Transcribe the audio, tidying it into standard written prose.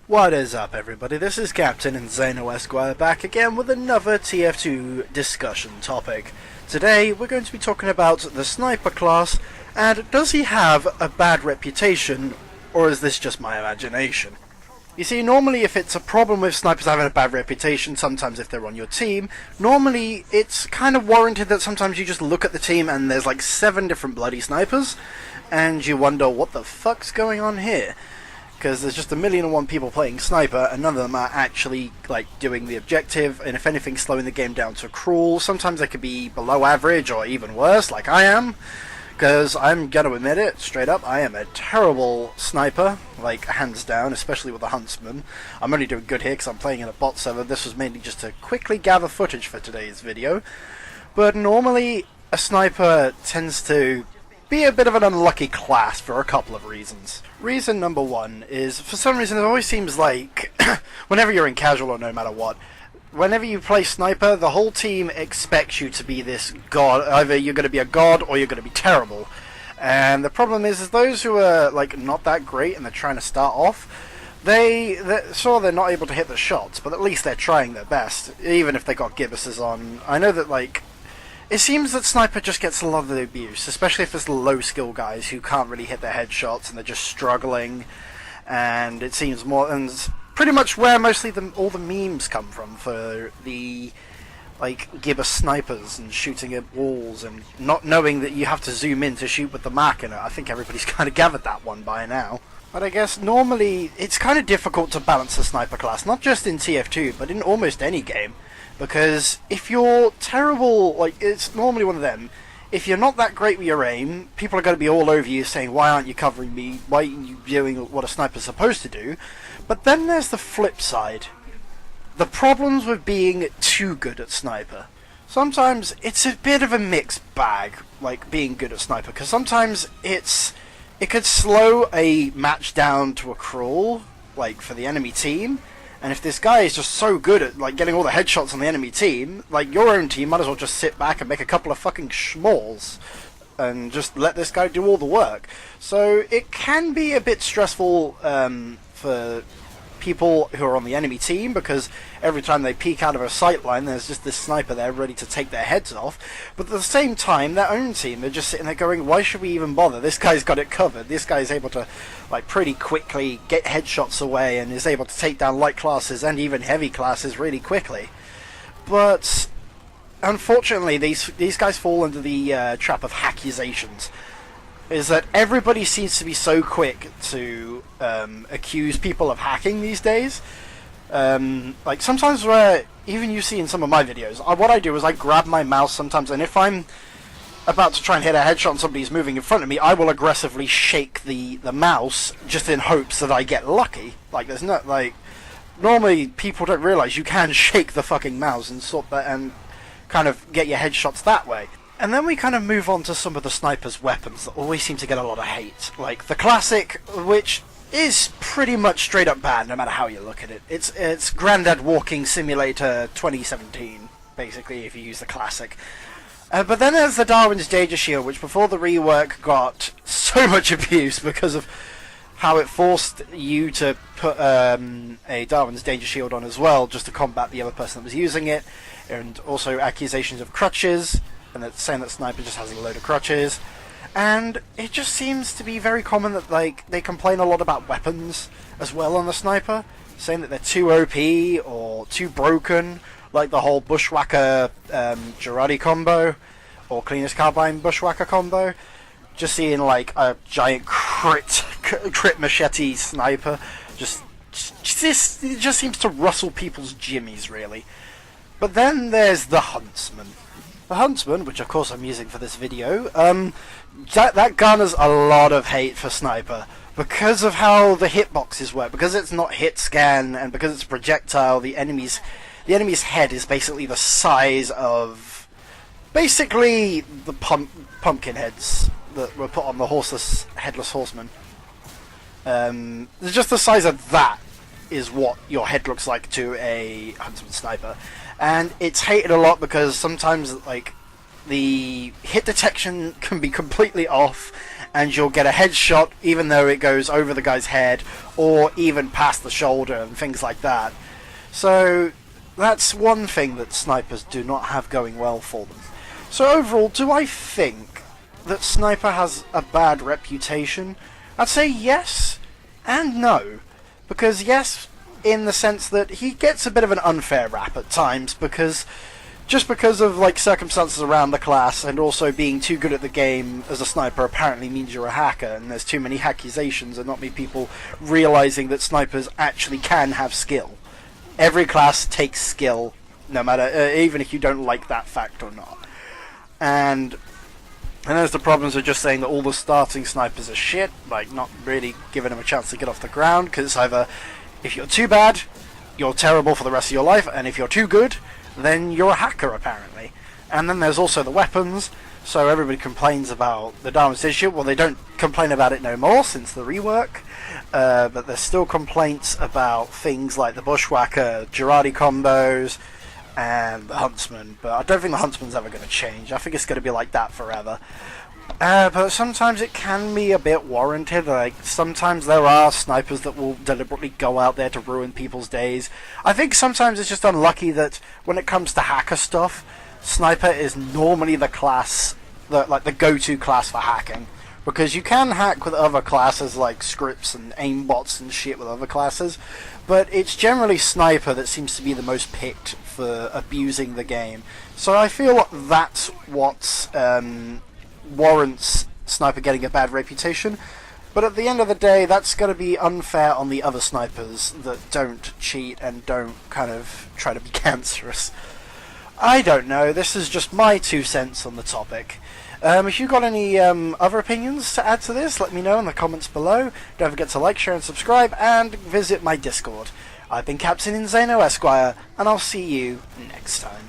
What is up, everybody? This is Captain Inn-Zhano Esquire back again with another TF2 discussion topic. Today we're going to be talking about the sniper class, and does he have a bad reputation, or is this just my imagination? You see, normally if it's a problem with snipers having a bad reputation, sometimes if they're on your team, normally it's kind of warranted that sometimes you just look at the team and there's like 7 different bloody snipers, and you wonder what the fuck's going on here. Because there's just 1,000,001 people playing sniper, and none of them are actually like doing the objective, and if anything, slowing the game down to cruel. Sometimes they could be below average or even worse, like I am. Because I'm gonna admit it straight up, I am a terrible sniper, like hands down, especially with the huntsman. I'm only doing good here because I'm playing in a bot server. This was mainly just to quickly gather footage for today's video. But normally a sniper tends to be a bit of an unlucky class for a couple of reasons. Reason number one is, for some reason it always seems like, whenever you're in casual or no matter what, whenever you play sniper, the whole team expects you to be this god. Either you're going to be a god or you're going to be terrible. And the problem is those who are like not that great and they're trying to start off, they're not able to hit the shots, but at least they're trying their best, even if they got gibbuses on. I know that like, it seems that sniper just gets a lot of the abuse, especially if it's the low skill guys who can't really hit their headshots and they're just struggling. And it seems more, and it's pretty much where mostly all the memes come from for the like gibbous snipers and shooting at walls and not knowing that you have to zoom in to shoot with the mark in it. I think everybody's kind of gathered that one by now. But I guess normally it's kind of difficult to balance the sniper class, not just in TF2 but in almost any game. Because if you're terrible, like, it's normally one of them. If you're not that great with your aim, people are going to be all over you saying, why aren't you covering me? Why aren't you doing what a sniper's supposed to do? But then there's the flip side. The problems with being too good at sniper. Sometimes it's a bit of a mixed bag, like, being good at sniper. Because sometimes it could slow a match down to a crawl, like, for the enemy team. And if this guy is just so good at like getting all the headshots on the enemy team, like your own team might as well just sit back and make a couple of fucking schmalls and just let this guy do all the work. So it can be a bit stressful for people who are on the enemy team, because every time they peek out of a sight line there's just this sniper there ready to take their heads off. But at the same time, their own team, they're just sitting there going, why should we even bother? This guy's got it covered. This guy's able to like pretty quickly get headshots away and is able to take down light classes and even heavy classes really quickly. But unfortunately these guys fall into the trap of accusations. Is that everybody seems to be so quick to accuse people of hacking these days. Like sometimes where, even you see in some of my videos, what I do is I grab my mouse sometimes, and if I'm about to try and hit a headshot and somebody's moving in front of me, I will aggressively shake the mouse just in hopes that I get lucky. Like there's no, like, normally people don't realise you can shake the fucking mouse and sort that and kind of get your headshots that way. And then we kind of move on to some of the sniper's weapons that always seem to get a lot of hate. Like the classic, which is pretty much straight up bad no matter how you look at it. It's Grandad Walking Simulator 2017, basically, if you use the classic. But then there's the Darwin's Danger Shield, which before the rework got so much abuse because of how it forced you to put a Darwin's Danger Shield on as well, just to combat the other person that was using it. And also accusations of crutches, and it's saying that sniper just has a load of crutches. And it just seems to be very common that like they complain a lot about weapons as well on the sniper, saying that they're too OP or too broken, like the whole Bushwhacker Girardi combo or Cleanest Carbine Bushwhacker combo. Just seeing like a giant crit machete sniper it just seems to rustle people's jimmies really. But then there's the Huntsman. The Huntsman, which of course I'm using for this video, that garners a lot of hate for sniper because of how the hitboxes work. Because it's not hit scan and because it's projectile, the enemy's head is basically the size of basically the pumpkin heads that were put on the headless horseman. Just the size of that is what your head looks like to a Huntsman sniper. And it's hated a lot because sometimes like the hit detection can be completely off, and you'll get a headshot even though it goes over the guy's head or even past the shoulder and things like that. So that's one thing that snipers do not have going well for them. So overall, do I think that sniper has a bad reputation? I'd say yes and no. Because yes, in the sense that he gets a bit of an unfair rap at times, because just because of like circumstances around the class, and also being too good at the game as a sniper apparently means you're a hacker, and there's too many accusations and not many people realizing that snipers actually can have skill. Every class takes skill, no matter even if you don't like that fact or not. And there's the problems of just saying that all the starting snipers are shit, like not really giving them a chance to get off the ground, because it's either if you're too bad, you're terrible for the rest of your life, and if you're too good, then you're a hacker apparently. And then there's also the weapons, so everybody complains about the damage issue. Well, they don't complain about it no more since the rework, but there's still complaints about things like the Bushwhacker, Girardi combos, and the Huntsman, but I don't think the Huntsman's ever going to change. I think it's going to be like that forever. But sometimes it can be a bit warranted. Like, sometimes there are snipers that will deliberately go out there to ruin people's days. I think sometimes it's just unlucky that when it comes to hacker stuff, sniper is normally the class, the go-to class for hacking. Because you can hack with other classes like scripts and aimbots and shit with other classes, but it's generally sniper that seems to be the most picked for abusing the game. So I feel that's what warrants sniper getting a bad reputation. But at the end of the day, that's going to be unfair on the other snipers that don't cheat and don't kind of try to be cancerous. I don't know, this is just my 2 cents on the topic. If you've got any other opinions to add to this, let me know in the comments below. Don't forget to like, share and subscribe, and visit my Discord. I've been Captain Inn-Zhano Esquire, and I'll see you next time.